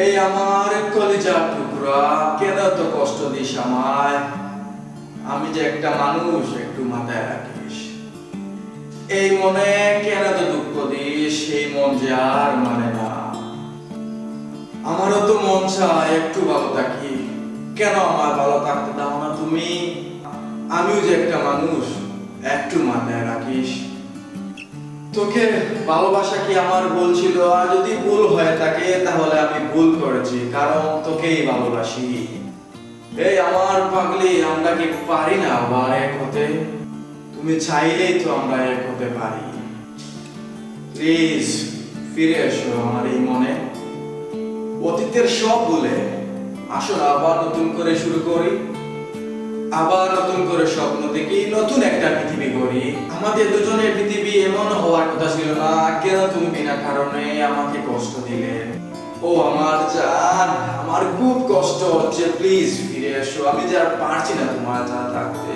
এই আমার কলিজার টুকরা, কেন তো কষ্ট দিস আমায়? আমি যে একটা মানুষ, একটু মাথায় রাখিস। এই মনে কেন তো দুঃখ দিস? এই মন যে আর মানে না। আমারও তো মন চায় একটু ভালো থাকি, কেন আমার ভালো থাকতে দাও না তুমি? আমিও যে একটা মানুষ, একটু মাথায় রাখিস। তোকে ভালোবাসা কি আমার ভুল ছিল? আর যদি ভুল হয়ে থাকে তাহলে আমি ভুল করেছি, কারণ তোকেই ভালোবাসি। এই আমার পাগলি, আমরা কি পারি না আবার এক হতে? তুমি চাইলেই তো আমরা এক হতে পারি। প্লিজ ফিরে এসো আমার এই মনে। অতীতের সব ভুলে আসো না, আবার নতুন করে শুরু করি। আবার নতুন করে স্বপ্ন দেখি, নতুন একটা পৃথিবী গড়ি। আমাদের দুজনের পৃথিবী এমন হওয়ার কথা ছিল না। কেন তুমি বিনা কারণে আমাকে কষ্ট দিলে? ও আমার জান, আমার খুব কষ্ট হচ্ছে। প্লিজ ফিরে এসো, আমি যে আর পারছি না তোমার ছাড়া থাকতে।